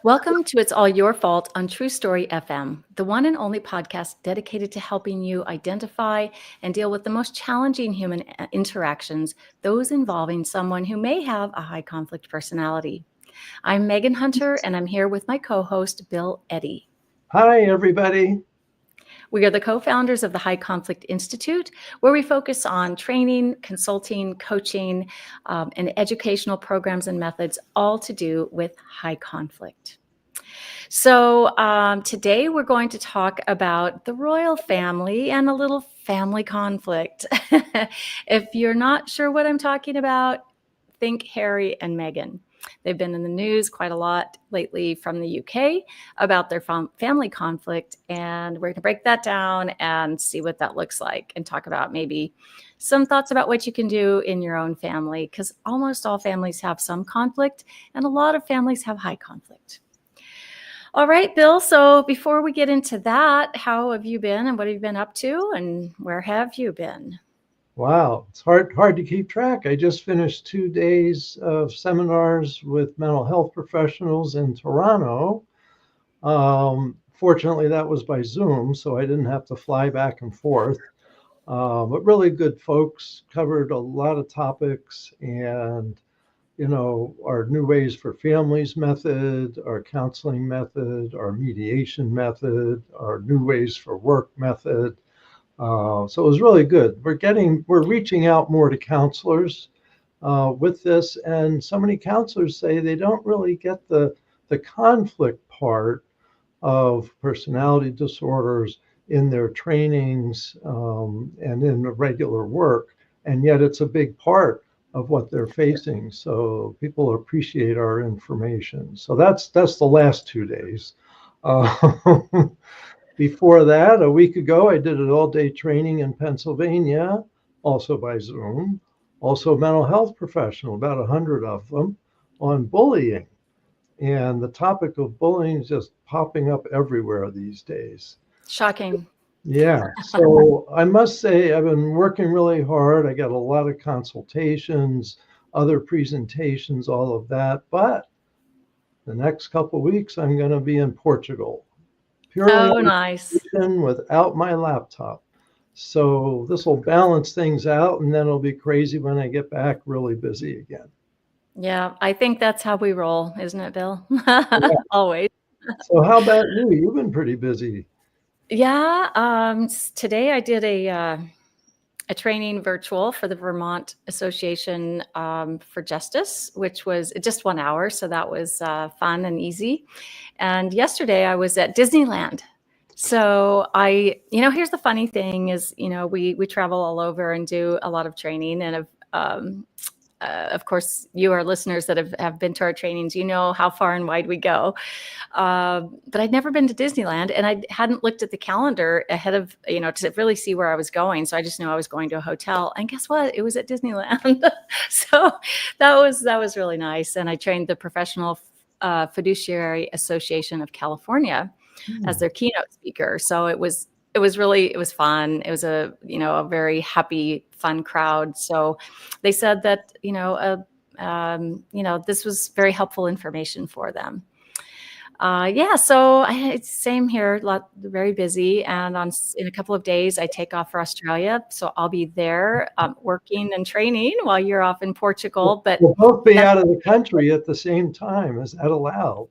Welcome to It's All Your Fault on True Story FM, the one and only podcast dedicated to helping you identify and deal with the most challenging human interactions, those involving someone who may have a high conflict personality. I'm Meghan Hunter, and I'm here with my co-host, Bill Eddy. Hi, everybody. We are the co-founders of the HighConflict Institute, where we focus on training, consulting, coaching, and educational programs and methods, all to do with high conflict. So today we're going to talk about the royal family and a little family conflict. If you're not sure what I'm talking about, think Harry and Meghan. They've been in the news quite a lot lately from the UK about their family conflict, and we're going to break that down and see what that looks like and talk about maybe some thoughts about what you can do in your own family, because almost all families have some conflict and a lot of families have high conflict. All right, Bill, so before we get into that, how have you been and what have you been up to and where have you been? Wow, it's hard to keep track. I just finished 2 days of seminars with mental health professionals in Toronto. Fortunately, that was by Zoom, so I didn't have to fly back and forth. But really good folks, covered a lot of topics, and our new ways for families method, our counseling method, our mediation method, our new ways for work method. So it was really good. We're reaching out more to counselors with this, and so many counselors say they don't really get the conflict part of personality disorders in their trainings and in the regular work, and yet it's a big part of what they're facing. So people appreciate our information. So that's the last 2 days. Before that, a week ago, I did an all-day training in Pennsylvania, also by Zoom, also mental health professional, about 100 of them, on bullying. And the topic of bullying is just popping up everywhere these days. Shocking. Yeah, so I must say I've been working really hard. I got a lot of consultations, other presentations, all of that. But the next couple of weeks, I'm going to be in Portugal. Purely nice. without my laptop. So this will balance things out, and then it'll be crazy when I get back, really busy again. Yeah, I think that's how we roll, isn't it, Bill? Always. So how about you? You've been pretty busy. Yeah, today I did a training virtual for the Vermont Association for Justice, which was just 1 hour. So that was fun and easy. And yesterday I was at Disneyland. So here's the funny thing is, we travel all over and do a lot of training. And of course, you, our listeners that have been to our trainings, you know how far and wide we go. But I'd never been to Disneyland, and I hadn't looked at the calendar ahead of, to really see where I was going. So I just knew I was going to a hotel, and guess what? It was at Disneyland. So that was really nice. And I trained the Professional Fiduciary Association of California as their keynote speaker. So it was fun. It was a very happy, fun crowd. So they said that, this was very helpful information for them. So it's same here, very busy. And in a couple of days, I take off for Australia. So I'll be there working and training while you're off in Portugal. But we'll both be out of the country at the same time. Is that allowed?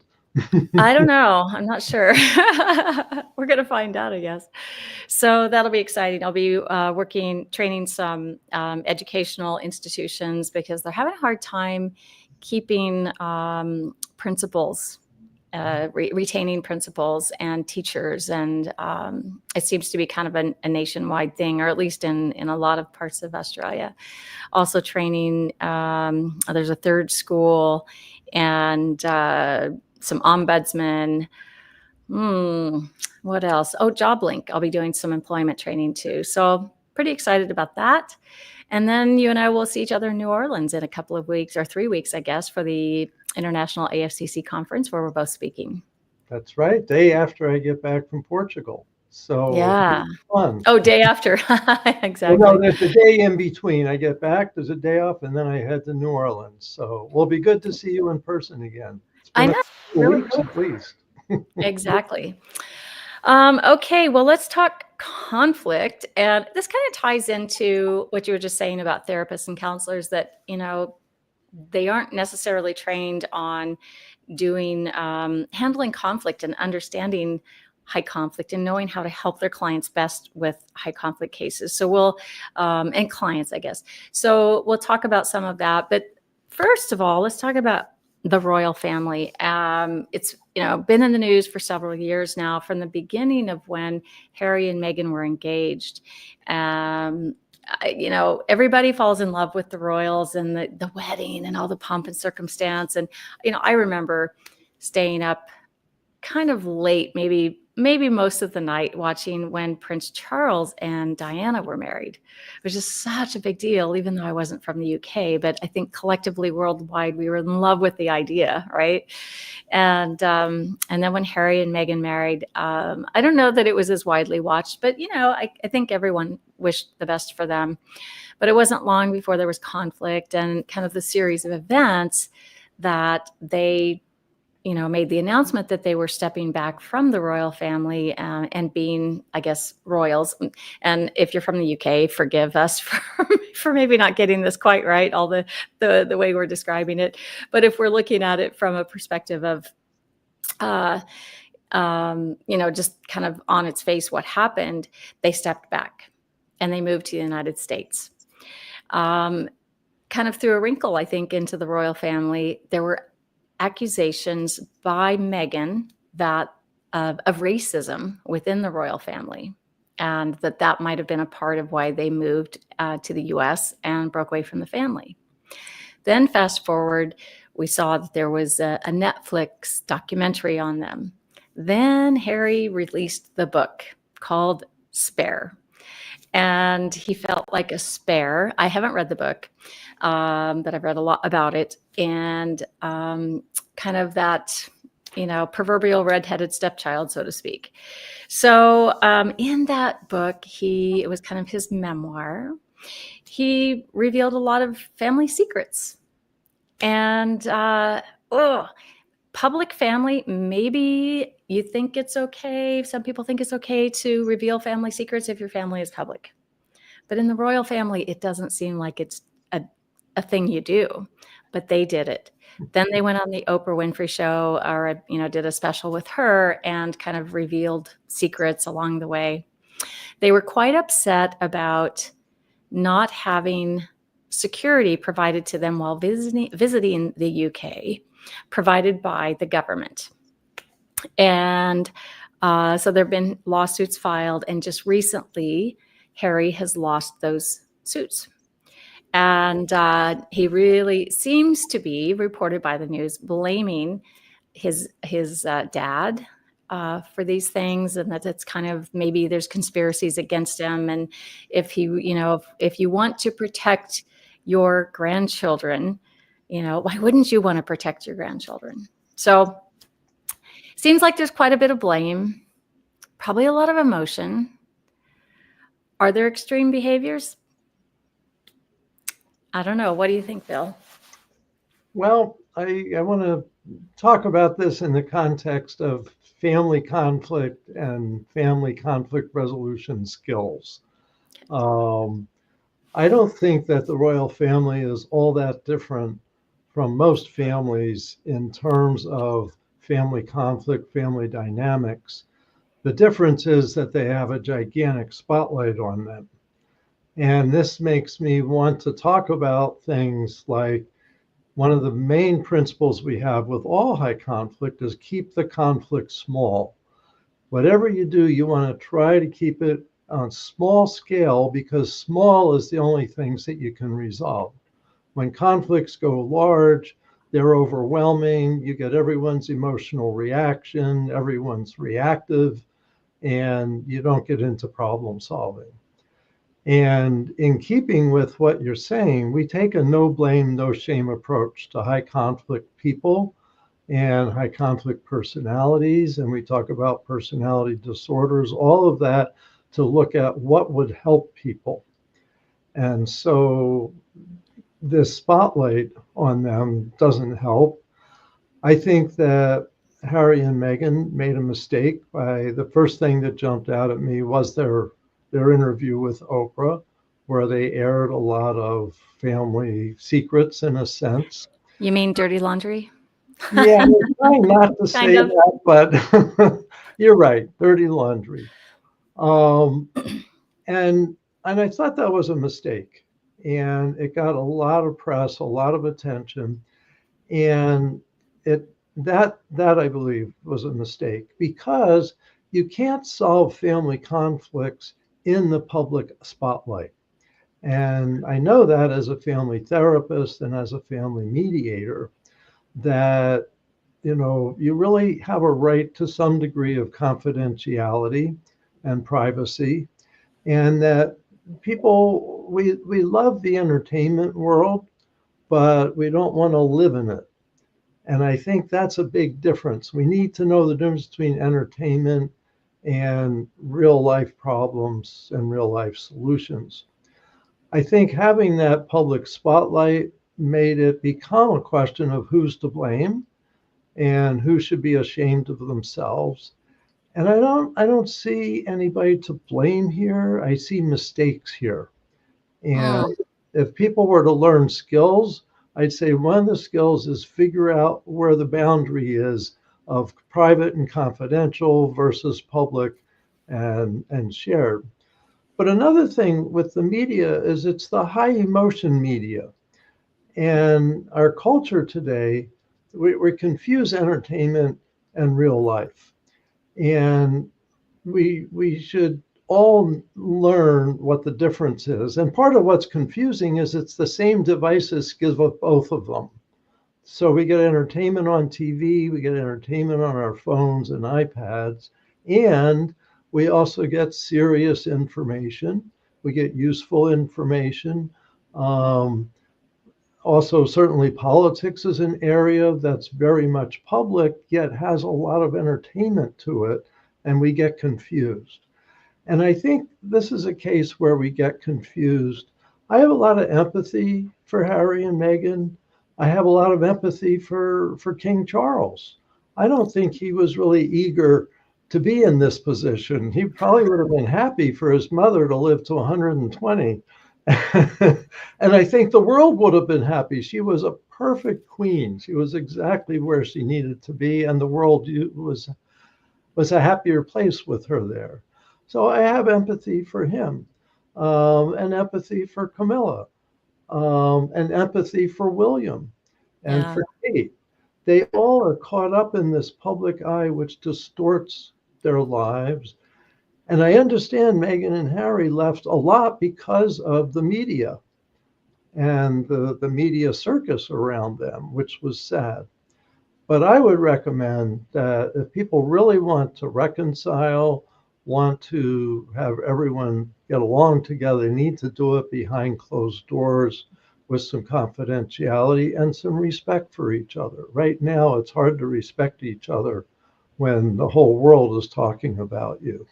I don't know. I'm not sure. We're going to find out, I guess. So that'll be exciting. I'll be training some educational institutions because they're having a hard time keeping principals, retaining principals and teachers. And it seems to be kind of a nationwide thing, or at least in a lot of parts of Australia. Also training, there's a third school and some ombudsmen. What else? Oh, JobLink. I'll be doing some employment training too. So pretty excited about that. And then you and I will see each other in New Orleans in a couple of weeks, or 3 weeks, I guess, for the International AFCC conference where we're both speaking. That's right. Day after I get back from Portugal. So yeah. Fun. Oh, day after. Exactly. Well, no, there's a day in between. I get back, there's a day off, and then I head to New Orleans. So we'll be good to see you in person again. I know. couple really weeks cool. at least. Exactly. Okay, well, let's talk conflict. And this kind of ties into what you were just saying about therapists and counselors that, they aren't necessarily trained on doing handling conflict and understanding high conflict and knowing how to help their clients best with high conflict cases. So and clients, I guess. So we'll talk about some of that. But first of all, let's talk about the royal family. It's been in the news for several years now, from the beginning of when Harry and Meghan were engaged. Everybody falls in love with the royals and the wedding and all the pomp and circumstance. And, I remember staying up kind of late, maybe most of the night, watching when Prince Charles and Diana were married. It was just such a big deal, even though I wasn't from the UK, but I think collectively worldwide, we were in love with the idea, right? And then when Harry and Meghan married, I don't know that it was as widely watched, but I think everyone wished the best for them. But it wasn't long before there was conflict and kind of the series of events that they made the announcement that they were stepping back from the royal family and being, I guess, royals. And if you're from the UK, forgive us for maybe not getting this quite right, all the way we're describing it. But if we're looking at it from a perspective of, just kind of on its face, what happened, they stepped back and they moved to the United States. Kind of threw a wrinkle, I think, into the royal family. There were accusations by Meghan that of racism within the royal family, and that might have been a part of why they moved to the U.S. and broke away from the family. Then fast forward, we saw that there was a Netflix documentary on them. Then Harry released the book called Spare. And he felt like a spare. I haven't read the book, but I've read a lot about it. And kind of that, proverbial redheaded stepchild, so to speak. So in that book, it was kind of his memoir. He revealed a lot of family secrets. And public family, maybe you think it's okay. Some people think it's okay to reveal family secrets if your family is public. But in the royal family, it doesn't seem like it's a thing you do. But they did it. Then they went on the Oprah Winfrey Show, or did a special with her and kind of revealed secrets along the way. They were quite upset about not having security provided to them while visiting the UK, provided by the government. And so there have been lawsuits filed, and just recently, Harry has lost those suits. And he really seems to be, reported by the news, blaming his dad for these things, and that it's kind of, maybe there's conspiracies against him. And if you want to protect your grandchildren, why wouldn't you want to protect your grandchildren? So seems like there's quite a bit of blame, probably a lot of emotion. Are there extreme behaviors? I don't know. What do you think, Bill? Well, I want to talk about this in the context of family conflict and family conflict resolution skills. I don't think that the royal family is all that different from most families in terms of family conflict, family dynamics. The difference is that they have a gigantic spotlight on them. And this makes me want to talk about things like, one of the main principles we have with all high conflict is keep the conflict small. Whatever you do, you want to try to keep it on small scale, because small is the only things that you can resolve. When conflicts go large, they're overwhelming. You get everyone's emotional reaction, everyone's reactive, and you don't get into problem solving. And in keeping with what you're saying, we take a no blame, no shame approach to high conflict people and high conflict personalities. And we talk about personality disorders, all of that, to look at what would help people. And so this spotlight on them doesn't help. I think that Harry and Meghan made a mistake by the first thing that jumped out at me was their interview with Oprah, where they aired a lot of family secrets in a sense. You mean dirty laundry? Yeah, I'm trying not to Kind say of. that, but you're right, dirty laundry. Um, and and I thought that was a mistake, and it got a lot of press, a lot of attention, and it that I believe was a mistake because you can't solve family conflicts in the public spotlight. And I know that as a family therapist and as a family mediator, that you really have a right to some degree of confidentiality and privacy, and that people we love the entertainment world, but we don't want to live in it. And I think that's a big difference. We need to know the difference between entertainment and real life problems and real life solutions. I think having that public spotlight made it become a question of who's to blame and who should be ashamed of themselves. And I don't see anybody to blame here. I see mistakes here. And Mm. if people were to learn skills, I'd say one of the skills is figure out where the boundary is of private and confidential versus public and shared. But another thing with the media is it's the high emotion media. And our culture today, we confuse entertainment and real life. And we should all learn what the difference is. And part of what's confusing is it's the same devices give us both of them. So we get entertainment on TV, we get entertainment on our phones and iPads, and we also get serious information. We get useful information. Um, Also, certainly politics is an area that's very much public, yet has a lot of entertainment to it, and we get confused. And I think this is a case where we get confused. I have a lot of empathy for Harry and Meghan. I have a lot of empathy for King Charles. I don't think he was really eager to be in this position. He probably would have been happy for his mother to live to 120. And I think the world would have been happy. She was a perfect queen. She was exactly where she needed to be, and the world was a happier place with her there. So I have empathy for him, and empathy for Camilla, and empathy for William and Yeah. for Kate. They all are caught up in this public eye, which distorts their lives. And I understand Meghan and Harry left a lot because of the media and the media circus around them, which was sad. But I would recommend that if people really want to reconcile, want to have everyone get along together, they need to do it behind closed doors with some confidentiality and some respect for each other. Right now, it's hard to respect each other when the whole world is talking about you.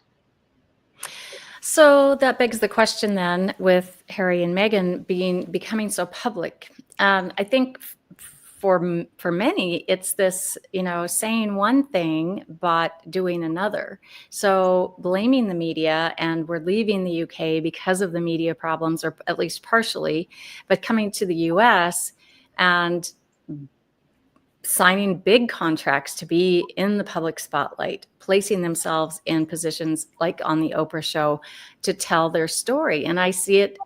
So that begs the question then, with Harry and Meghan becoming so public. I think for many, it's this, saying one thing but doing another. So blaming the media, and we're leaving the UK because of the media problems, or at least partially, but coming to the US and signing big contracts to be in the public spotlight, placing themselves in positions like on the Oprah show to tell their story. And I see it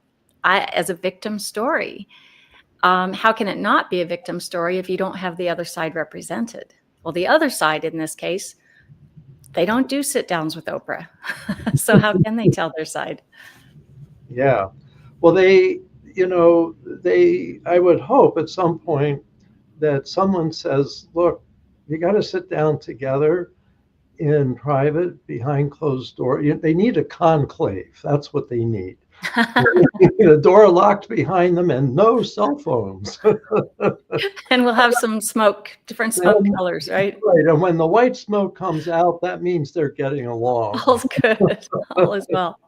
as a victim story. How can it not be a victim story if you don't have the other side represented? Well, the other side in this case, they don't do sit downs with Oprah. So how can they tell their side? Yeah. Well, I would hope at some point that someone says, look, you got to sit down together in private behind closed door. They need a conclave. That's what they need. A door locked behind them and no cell phones. And we'll have some smoke, different smoke colors, right? Right. And when the white smoke comes out, that means they're getting along. All's good. All is well.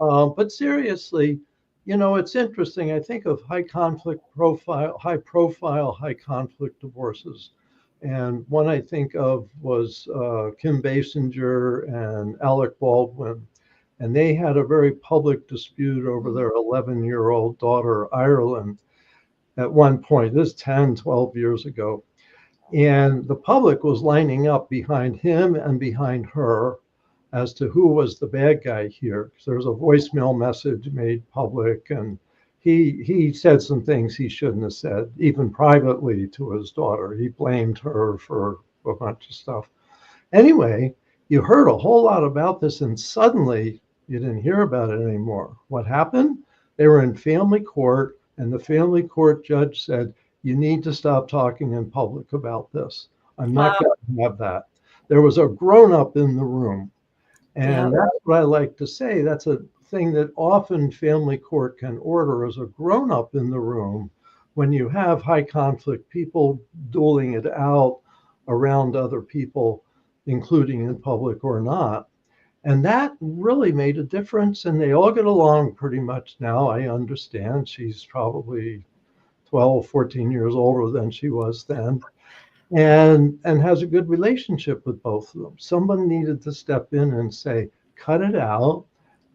But seriously, it's interesting. I think of high profile, high conflict divorces. And one I think of was Kim Basinger and Alec Baldwin. And they had a very public dispute over their 11-year-old daughter, Ireland, at one point. This is 10, 12 years ago. And the public was lining up behind him and behind her as to who was the bad guy here. Because there was a voicemail message made public, and he said some things he shouldn't have said, even privately to his daughter. He blamed her for a bunch of stuff. Anyway, you heard a whole lot about this, and suddenly you didn't hear about it anymore. What happened? They were in family court, and the family court judge said, you need to stop talking in public about this. I'm not going to have that. There was a grown-up in the room. And that's what I like to say. That's a thing that often family court can order, as a grown-up in the room when you have high conflict people dueling it out around other people, including in public or not. And that really made a difference. And they all get along pretty much now. I understand she's probably 12, 14 years older than she was then, and has a good relationship with both of them. Someone needed to step in and say, cut it out.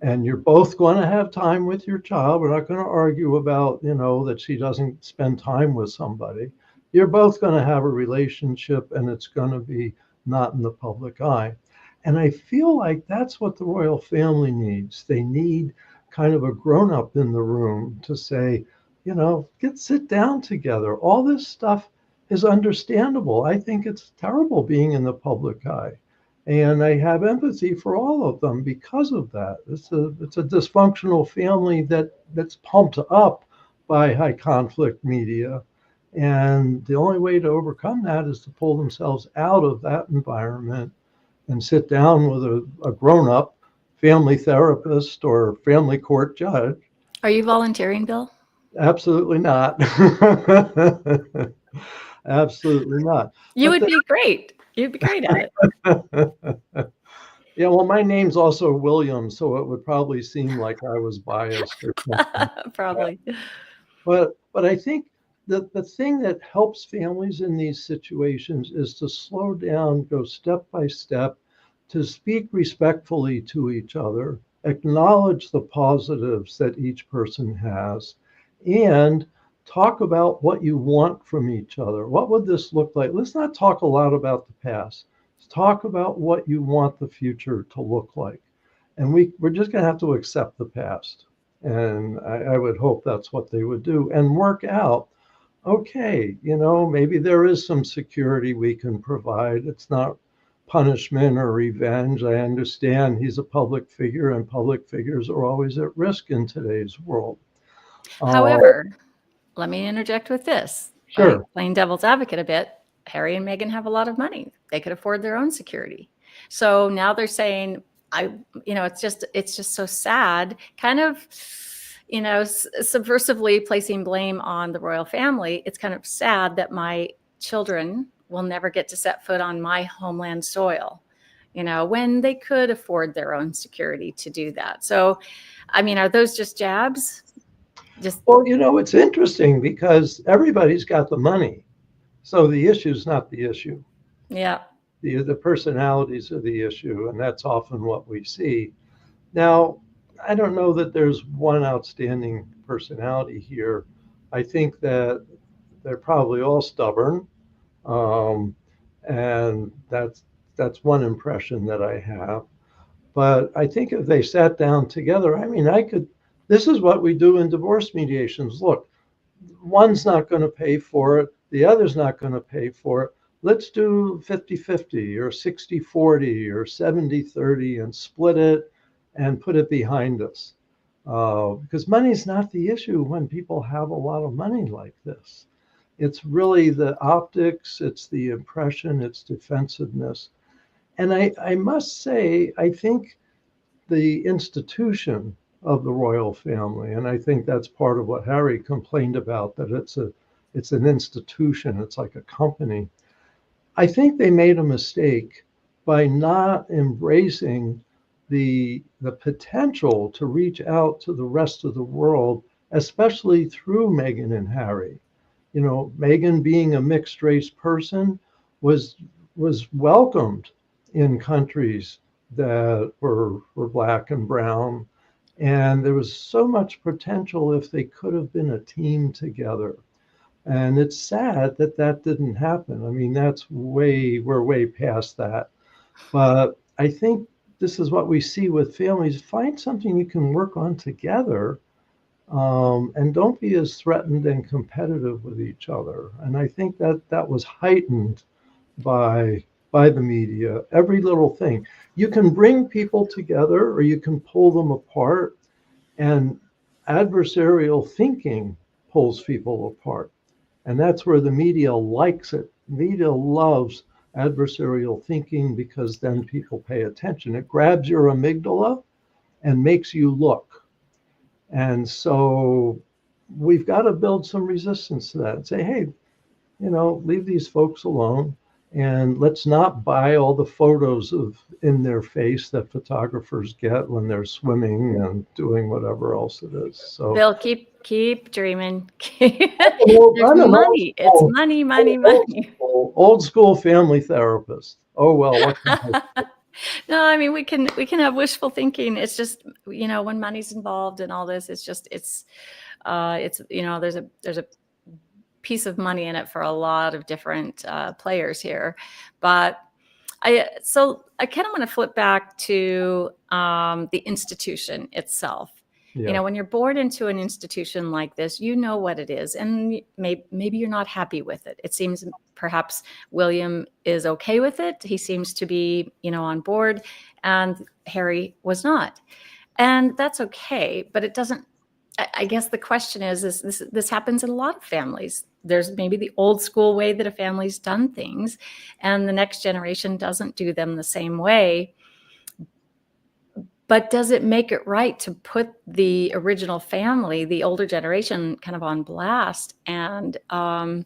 And you're both going to have time with your child. We're not going to argue about, that she doesn't spend time with somebody. You're both going to have a relationship, and it's going to be not in the public eye. And I feel like that's what the royal family needs. They need kind of a grown-up in the room to say, sit down together. All this stuff is understandable. I think it's terrible being in the public eye. And I have empathy for all of them because of that. It's a dysfunctional family that's pumped up by high conflict media. And the only way to overcome that is to pull themselves out of that environment and sit down with a grown-up family therapist or family court judge. Are you volunteering, Bill? Absolutely not. Absolutely not. You would be great. You'd be great at it. Yeah, well, my name's also William, so it would probably seem like I was biased or something. Probably. But I think the thing that helps families in these situations is to slow down, go step by step, to speak respectfully to each other, acknowledge the positives that each person has, and talk about what you want from each other. What would this look like? Let's not talk a lot about the past. Let's talk about what you want the future to look like. And we're just going to have to accept the past. And I would hope that's what they would do and work out. Okay, maybe there is some security we can provide. It's not punishment or revenge. I understand he's a public figure, and public figures are always at risk in today's world. However, let me interject with this. Sure. Playing devil's advocate a bit, Harry and Meghan have a lot of money. They could afford their own security. So now they're saying, it's just so sad, kind of, subversively placing blame on the royal family. It's kind of sad that my children will never get to set foot on my homeland soil, when they could afford their own security to do that. So, are those just jabs? Well, it's interesting because everybody's got the money. So the issue's not the issue. Yeah. The personalities are the issue, and that's often what we see. Now, I don't know that there's one outstanding personality here. I think that they're probably all stubborn. And that's one impression that I have. But I think if they sat down together, this is what we do in divorce mediations. Look, one's not going to pay for it. The other's not going to pay for it. Let's do 50-50 or 60-40 or 70-30 and split it and put it behind us. Because money's not the issue when people have a lot of money like this. It's really the optics, it's the impression, it's defensiveness. And I must say, I think the institution of the royal family, and I think that's part of what Harry complained about, that it's an institution, it's like a company. I think they made a mistake by not embracing the potential to reach out to the rest of the world, especially through Meghan and Harry. Meghan being a mixed race person, was was welcomed in countries that were black and brown. And there was so much potential if they could have been a team together. And it's sad that that didn't happen. I mean, we're way past that. But I think this is what we see with families. Find something you can work on together, and don't be as threatened and competitive with each other. And I think that that was heightened by the media. Every little thing. You can bring people together or you can pull them apart. And adversarial thinking pulls people apart. And that's where the media likes it. Media loves adversarial thinking because then people pay attention. It grabs your amygdala and makes you look. And so we've got to build some resistance to that and say, hey, leave these folks alone. And let's not buy all the photos of in their face that photographers get when they're swimming and doing whatever else it is. So Bill, keep dreaming. There's money. It's money, money, money. Old school family therapist. Oh well, what can I say? No, I mean we can have wishful thinking. It's just when money's involved in all this, it's there's a piece of money in it for a lot of different players here. But I kind of want to flip back to the institution itself. Yeah. When you're born into an institution like this, you know what it is, and maybe you're not happy with it. It seems perhaps William is okay with it. He seems to be, on board, and Harry was not. And that's okay, but it doesn't. I guess the question is this happens in a lot of families. There's maybe the old school way that a family's done things, and the next generation doesn't do them the same way. But does it make it right to put the original family, the older generation, kind of on blast and claim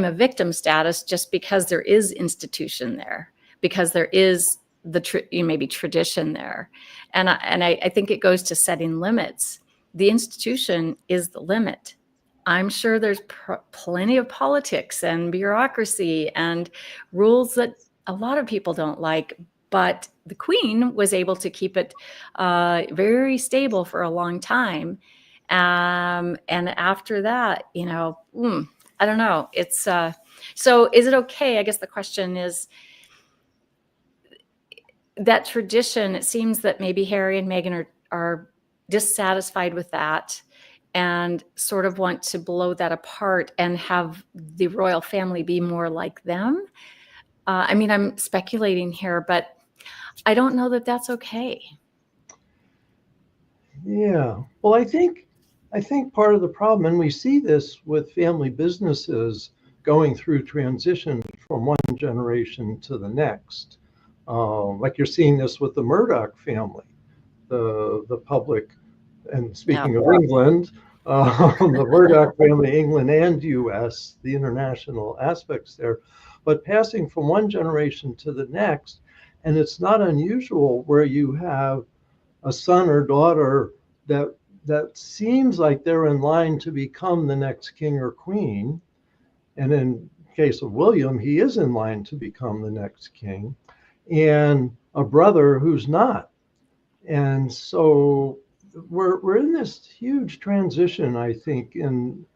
a victim status just because there is institution there, because there is maybe tradition there? And I think it goes to setting limits. The institution is the limit. I'm sure there's plenty of politics and bureaucracy and rules that a lot of people don't like, but the Queen was able to keep it very stable for a long time. And after that, I don't know. It's so is it okay? I guess the question is, that tradition, it seems that maybe Harry and Meghan are dissatisfied with that and sort of want to blow that apart and have the royal family be more like them. I mean, I'm speculating here, but I don't know that that's okay. Yeah. Well, I think part of the problem, and we see this with family businesses going through transition from one generation to the next. Like you're seeing this with the Murdoch family, the public, and speaking of England, the Murdoch family, England and US, the international aspects there, but passing from one generation to the next. And it's not unusual where you have a son or daughter that seems like they're in line to become the next king or queen. And in case of William, he is in line to become the next king, and a brother who's not. And so we're in this huge transition, I think, in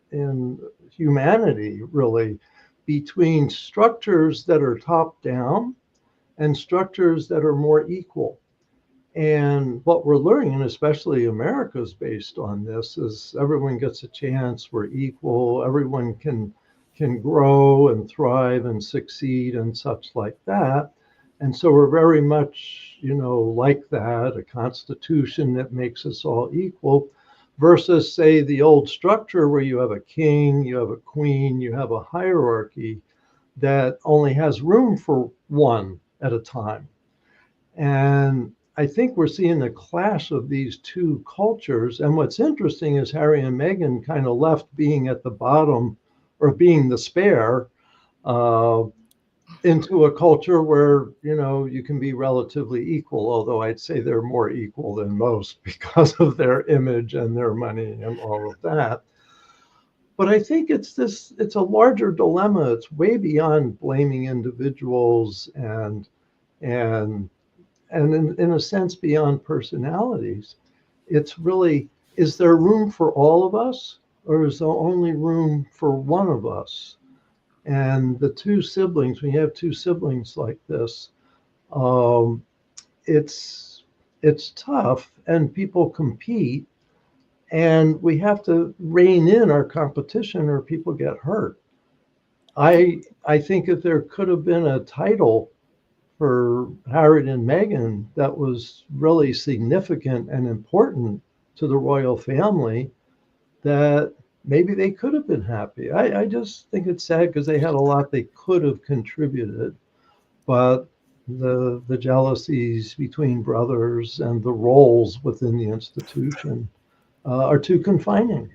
humanity, really, between structures that are top down and structures that are more equal. And what we're learning, and especially America's based on this, is everyone gets a chance, we're equal, everyone can grow and thrive and succeed and such like that. And so we're very much, like that, a constitution that makes us all equal, versus, say, the old structure where you have a king, you have a queen, you have a hierarchy that only has room for one at a time. And I think we're seeing the clash of these two cultures. And what's interesting is Harry and Meghan kind of left being at the bottom, or being the spare, into a culture where, you can be relatively equal, although I'd say they're more equal than most because of their image and their money and all of that. But I think it's a larger dilemma. It's way beyond blaming individuals and in a sense beyond personalities. It's really, is there room for all of us, or is there only room for one of us? And the two siblings, when you have two siblings like this, um, it's it's tough, and people compete, and we have to rein in our competition, or people get hurt. I think if there could have been a title for Harry and Meghan that was really significant and important to the royal family, that maybe they could have been happy. I just think it's sad because they had a lot they could have contributed, but the jealousies between brothers and the roles within the institution are too confining.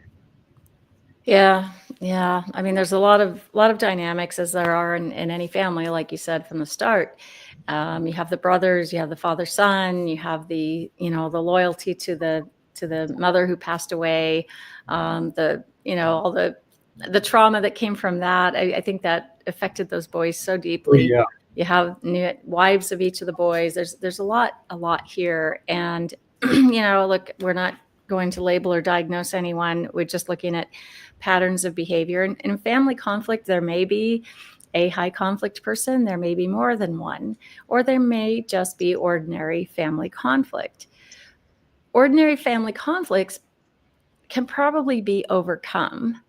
Yeah, yeah. I mean, there's a lot of dynamics as there are in any family, like you said from the start. You have the brothers, you have the father son, you have the the loyalty to the mother who passed away, the all the trauma that came from that. I think that affected those boys so Oh, deeply. yeah, You have new wives of each of the boys. There's a lot here, and look, we're not going to label or diagnose anyone. We're just looking at patterns of behavior. And in family conflict, there may be a high conflict person, there may be more than one, or there may just be ordinary family conflict. Ordinary family conflicts can probably be overcome,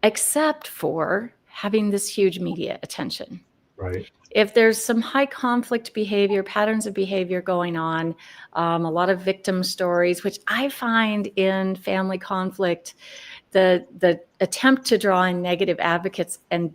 except for having this huge media attention. right. If there's some high conflict behavior, patterns of behavior going on, a lot of victim stories, which I find in family conflict, the attempt to draw in negative advocates and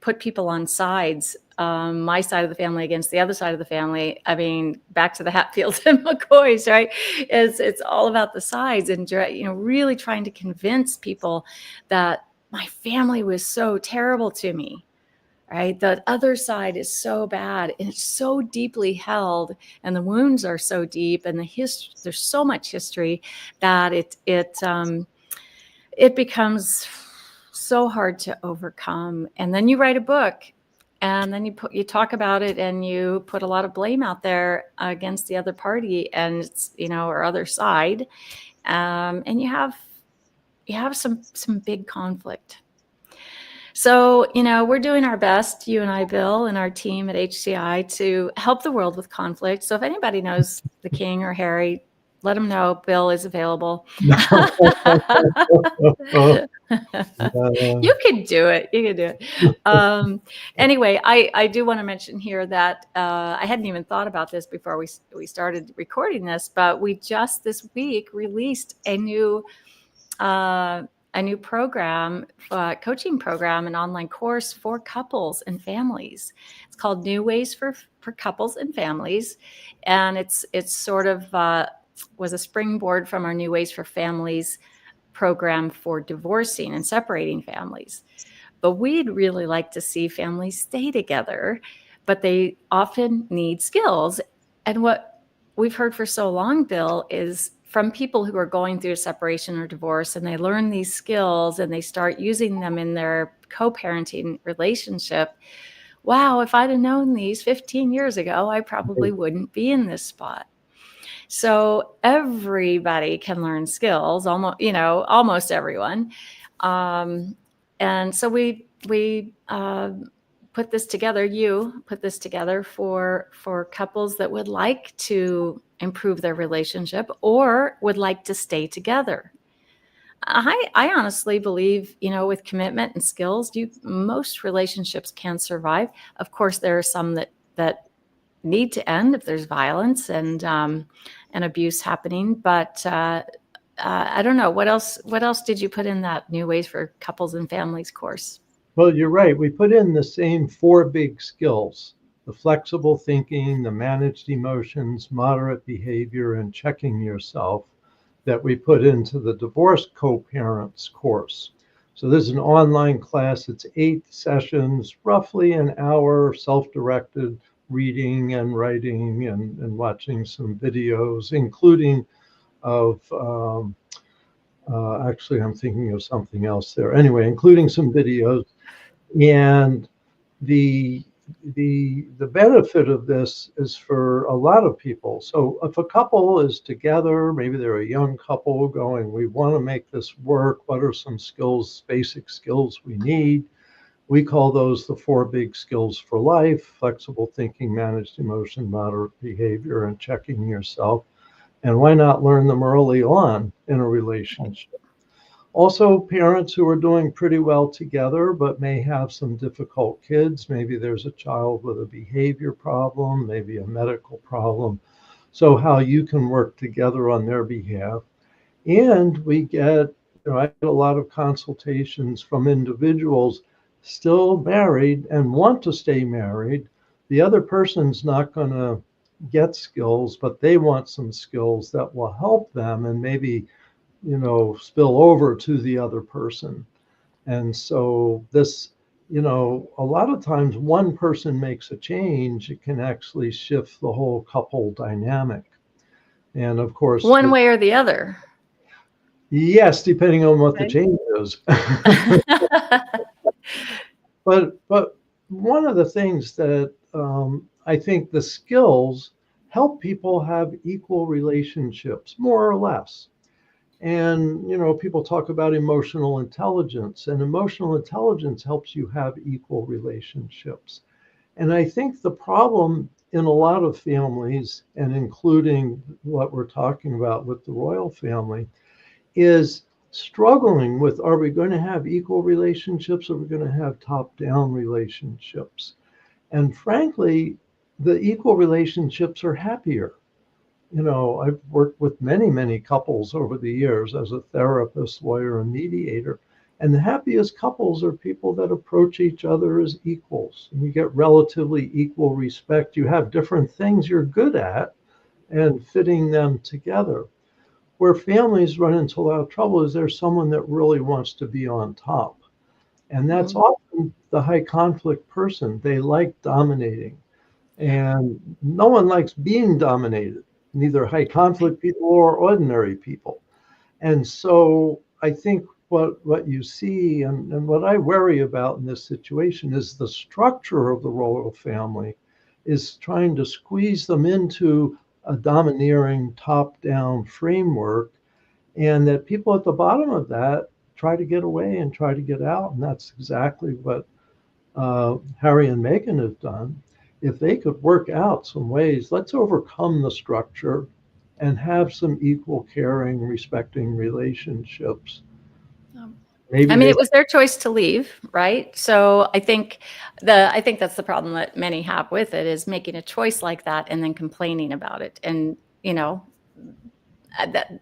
put people on sides, my side of the family against the other side of the family. I mean, back to the Hatfields and McCoys, right? It's all about the sides, and really trying to convince people that my family was so terrible to me. Right, the other side is so bad, and it's so deeply held, and the wounds are so deep, and there's so much history that it becomes so hard to overcome. And then you write a book, and then you talk about it, and you put a lot of blame out there against the other party, and it's or other side, and you have some big conflict. So, we're doing our best, you and I, Bill, and our team at HCI, to help the world with conflict. So if anybody knows the King or Harry, let them know Bill is available. You could do it. You could do it. Anyway, I do want to mention here that I hadn't even thought about this before we started recording this, but we just this week released a new program, coaching program, an online course for couples and families. It's called New Ways for Couples and Families, and it's sort of was a springboard from our New Ways for Families program for divorcing and separating families. But we'd really like to see families stay together, but they often need skills. And what we've heard for so long, Bill, is from people who are going through a separation or divorce, and they learn these skills and they start using them in their co-parenting relationship. Wow, if I'd have known these 15 years ago, I probably wouldn't be in this spot. So everybody can learn skills, almost everyone. And so we put this together. You put this together for couples that would like to improve their relationship or would like to stay together. I honestly believe, with commitment and skills, most relationships can survive. Of course, there are some that need to end if there's violence and abuse happening. But I don't know. What else did you put in that New Ways for Couples and Families course? Well, you're right. We put in the same 4 big skills: the flexible thinking, the managed emotions, moderate behavior, and checking yourself, that we put into the divorce co-parents course. So this is an online class. It's 8 sessions, roughly an hour, self-directed reading and writing and watching some videos, including of Actually, I'm thinking of something else there. Anyway, including some videos. And the the benefit of this is for a lot of people. So if a couple is together, maybe they're a young couple going, we want to make this work. What are some skills, basic skills we need? We call those the four big skills for life: flexible thinking, managed emotion, moderate behavior, and checking yourself. And why not learn them early on in a relationship? Also, parents who are doing pretty well together but may have some difficult kids. Maybe there's a child with a behavior problem, maybe a medical problem. So, how you can work together on their behalf. And we get, I get a lot of consultations from individuals still married and want to stay married. The other person's not going to get skills, but they want some skills that will help them and maybe, spill over to the other person. And so this, a lot of times one person makes a change, it can actually shift the whole couple dynamic. And of course, One way or the other. yes, depending on what the change is. But one of the things that I think the skills help people have equal relationships, more or less. And, people talk about emotional intelligence, and emotional intelligence helps you have equal relationships. And I think the problem in a lot of families, and including what we're talking about with the royal family, is struggling with, are we going to have equal relationships, or are we going to have top-down relationships? And frankly, the equal relationships are happier. I've worked with many, many couples over the years as a therapist, lawyer, and mediator. And the happiest couples are people that approach each other as equals. And you get relatively equal respect. You have different things you're good at and fitting them together. Where families run into a lot of trouble is there's someone that really wants to be on top. And that's often the high conflict person. They like dominating. And no one likes being dominated, neither high conflict people or ordinary people. And so I think what you see, and what I worry about in this situation, is the structure of the royal family is trying to squeeze them into a domineering top-down framework, and that people at the bottom of that try to get away and try to get out. And that's exactly what Harry and Meghan have done. If they could work out some ways, let's overcome the structure and have some equal, caring, respecting relationships. Maybe I mean, it was their choice to leave, right? So I think that's the problem that many have with it, is making a choice like that and then complaining about it. And, that,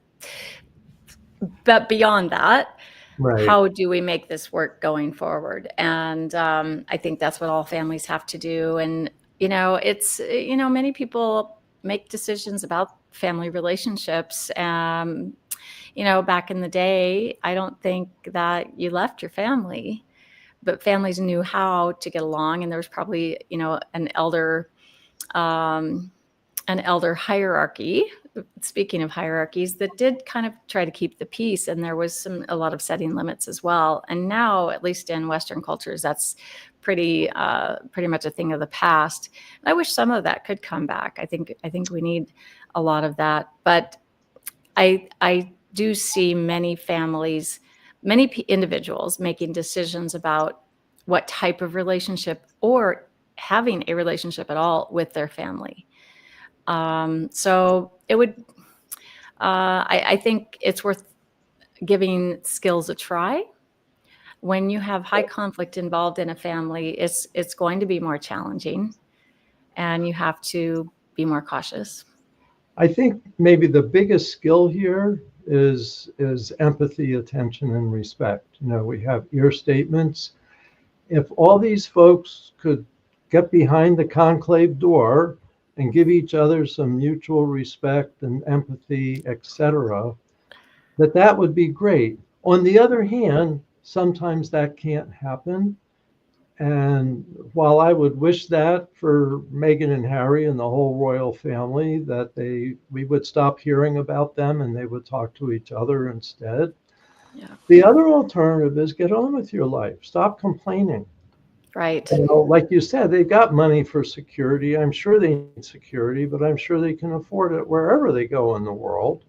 but beyond that, right. how do we make this work going forward? And I think that's what all families have to do. And, it's, many people make decisions about family relationships. Back in the day, I don't think that you left your family, but families knew how to get along. And there was probably, an elder hierarchy, speaking of hierarchies, that did kind of try to keep the peace. And there was a lot of setting limits as well. And now, at least in Western cultures, that's pretty much a thing of the past. And I wish some of that could come back. I think we need a lot of that. But I do see many families, many individuals making decisions about what type of relationship, or having a relationship at all, with their family. So it would, I think it's worth giving skills a try. When you have high conflict involved in a family, it's going to be more challenging, and you have to be more cautious. I think maybe the biggest skill here is empathy, attention, and respect. We have ear statements. If all these folks could get behind the conclave door and give each other some mutual respect and empathy, etc., that would be great. On the other hand, sometimes that can't happen. And while I would wish that for Meghan and Harry and the whole royal family, that we would stop hearing about them and they would talk to each other instead, Yeah. The other alternative is get on with your life. Stop complaining. Right. You know, like you said, they've got money for security. I'm sure they need security, but I'm sure they can afford it wherever they go in the world.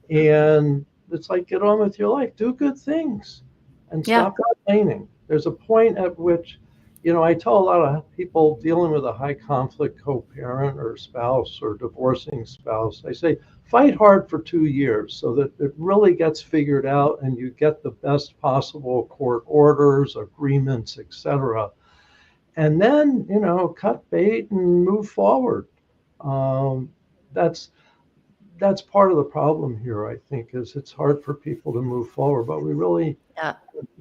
And it's like, get on with your life, do good things, and Yeah. stop complaining. There's a point at which, you know, I tell a lot of people dealing with a high conflict co-parent or spouse or divorcing spouse, I say, fight hard for 2 years so that it really gets figured out and you get the best possible court orders, agreements, etc. And then, you know, cut bait and move forward. Um, that's that's part of the problem here, I think, is it's hard for people to move forward. But we really, Yeah.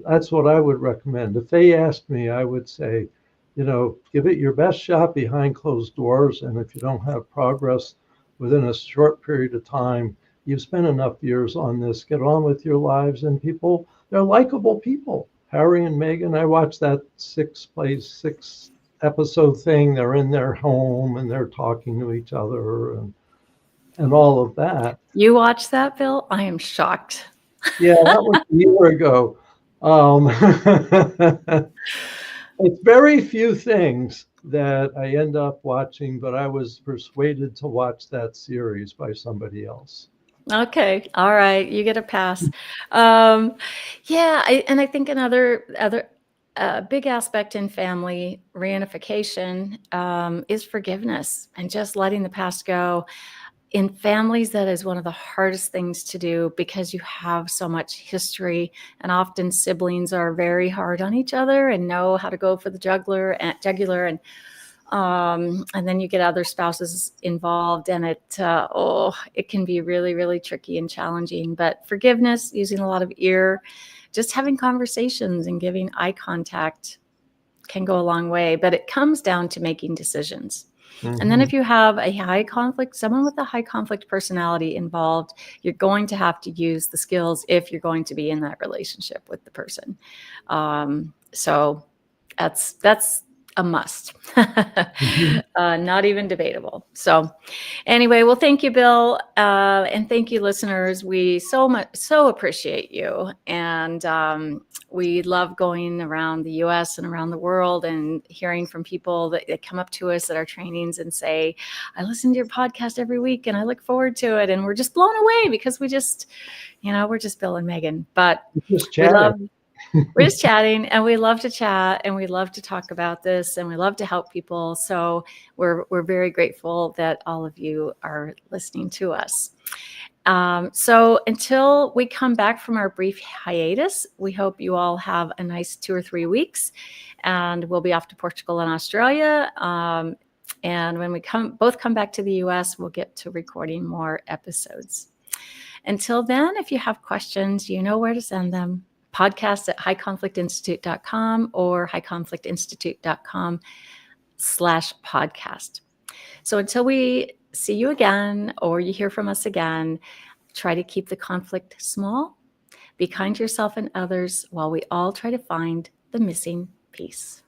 that's what I would recommend. If they asked me, I would say, you know, give it your best shot behind closed doors. And if you don't have progress within a short period of time, you've spent enough years on this, get on with your lives. And people, they're likable people. Harry and Meghan, I watched that six episode thing. They're in their home and they're talking to each other and all of that. You watched that, Bill? I am shocked. Yeah, that was a year ago. Um, it's very few things that I end up watching, but I was persuaded to watch that series by somebody else. Okay. All right. You get a pass. Yeah. And I think another big aspect in family reunification is forgiveness and just letting the past go. In families, that is one of the hardest things to do because you have so much history, and often siblings are very hard on each other and know how to go for the jugular, and then you get other spouses involved, and it can be really, really tricky and challenging. But forgiveness, using a lot of ear, just having conversations and giving eye contact can go a long way. But it comes down to making decisions. And then Mhm. if you have a high conflict, someone with a high conflict personality involved, you're going to have to use the skills if you're going to be in that relationship with the person. So that's a must. Mhm. Not even debatable. So anyway, well, thank you, Bill, and thank you, listeners. We so appreciate you, and we love going around the U.S. and around the world and hearing from people that come up to us at our trainings and say, "I listen to your podcast every week, and I look forward to it." And we're just blown away because we're just Bill and Meghan, but Just we chatting. love. We're just chatting, and we love to chat, and we love to talk about this, and we love to help people. So we're very grateful that all of you are listening to us. So until we come back from our brief hiatus, we hope you all have a nice 2 or 3 weeks, and we'll be off to Portugal and Australia. And when we both come back to the US, we'll get to recording more episodes. Until then, if you have questions, you know where to send them. Podcast at HighConflictInstitute.com or HighConflictInstitute.com/podcast. So until we see you again or you hear from us again, try to keep the conflict small, be kind to yourself and others while we all try to find the missing piece.